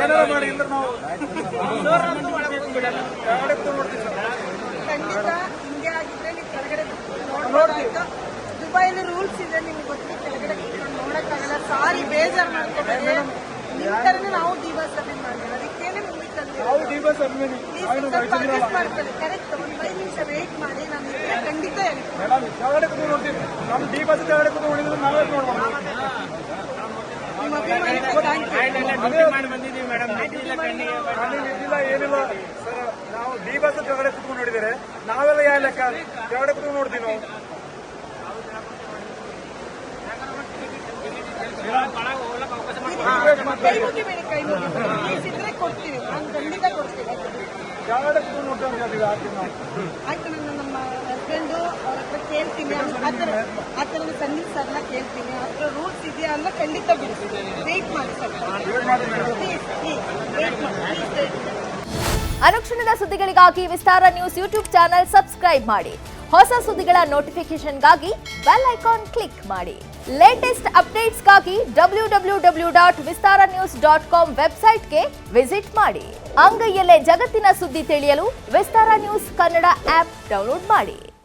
ಏನಾರ ಮಾಡಿ ಅಂದ್ರೆ ನಾವು ಖಂಡಿತ ಹಿಂಗೆ ಆಗಿದ್ರೆ ನೀವು ಕೆಳಗಡೆ ನೋಡ್ಬೋದಾಯ್ತು. ದುಬೈಲಿ ರೂಲ್ಸ್ ಇದೆ, ನಿಮ್ಗೆ ಗೊತ್ತು. ಕೆಳಗಡೆ ಕೂತ್ಕೊಂಡು ನೋಡಕ್ಕಾಗಲ್ಲ. ಸಾರಿ, ಬೇಜಾರು ಮಾಡ್ಕೋಬೇಡಿ. ನಿಮ್ಮ ಥರನೇ ನಾವು ಡಿಬಸ್ ಅಭಿಮಾನಿ ಮಾಡಿ, ಅದಕ್ಕೇನೆ ನಿಮಗೆ ಮಾಡ್ಕೊಳ್ಳಿ. ಕರೆಕ್ಟ್. ಒಂದು 5 ನಿಮಿಷ ವೇಟ್ ಮಾಡಿ. ನಾನು ಖಂಡಿತ ಹೇಳ್ತೀನಿ. ಕೆಳಗಡೆ ಕೂತು ನೋಡ್ತೀವಿ. ನಮ್ಮ ಡಿ ಬಸ್ ಕೆಳಗಡೆ ಕೂತು ನೋಡಿದ್ರೆ ನಾವೇ ನೋಡ್ಬೋದು. ನಿಮ್ಮ ಅಭಿಮಾನಕ್ಕೆ ಥ್ಯಾಂಕ್ ಯು. ಏನಿಲ್ಲ ಸರ್, ನಾವು ಡಿ ಬಸ್ ಕೆಳಗಡೆ ಕೂತ್ಕೊಂಡು ನೋಡಿದರೆ ನಾವೆಲ್ಲ ಯಾವ ಲೆಕ್ಕ ಕೆಳಗಡೆ ಕೂತ್ಕೊಂಡು ನೋಡ್ತೀವಿ ನಾವು. ಕೈ ಮುಗಿಬೇಡಿ, ಕೈ ಮುಗಿಬೇಡಿ. ಪ್ಲೀಸ್ ಇದ್ರೆ ಕೊಡ್ತೀವಿ, ನಾನು ಖಂಡಿತ ಕೊಡ್ತೀನಿ. ಕೆಳಗಡೆ ಕೂತ್ಕೊಂಡು ನೋಡ್ತೀವಿ ಹಾಕ್ತೀವಿ ನಾವು. ಆಯ್ತು, ನಾನು ನಮ್ಮ ಹಸ್ಬೆಂಡು ಅವ್ರ ಹತ್ರ ಕೇಳ್ತೀನಿ. ಆ ಥರದ ಸಂಗೀತ ಸರ್ನ ಕೇಳ್ತೀನಿ. ಆ ಥರ ರೂಲ್ಸ್ ಇದೆಯಾ ಅಂತ ಖಂಡಿತ ಬಿಡ್ತೀನಿ. ವೇಟ್ ಮಾಡಿ ಸರ್, ಪ್ಲೀಸ್ ವೇಟ್ ಮಾಡಿ. ಅನುಕ್ಷಣದ ಸುದ್ದಿಗಳಿಗಾಗಿ ವಿಸ್ತಾರ ನ್ಯೂಸ್ ಯೂಟ್ಯೂಬ್ ಚಾನೆಲ್ ಸಬ್ಸ್ಕ್ರೈಬ್ ಮಾಡಿ. ಹೊಸ ಸುದ್ದಿಗಳ ನೋಟಿಫಿಕೇಶನ್ಗಾಗಿ ಬೆಲ್ ಐಕಾನ್ ಕ್ಲಿಕ್ ಮಾಡಿ. ಲೇಟೆಸ್ಟ್ ಅಪ್ಡೇಟ್ಸ್ಗಾಗಿ www.vistaranews.com ವೆಬ್ಸೈಟ್ಗೆ ವಿಸಿಟ್ ಮಾಡಿ. ಅಂಗೈಯಲ್ಲೇ ಜಗತ್ತಿನ ಸುದ್ದಿ ತಿಳಿಯಲು ವಿಸ್ತಾರ ನ್ಯೂಸ್ ಕನ್ನಡ ಆಪ್ ಡೌನ್ಲೋಡ್ ಮಾಡಿ.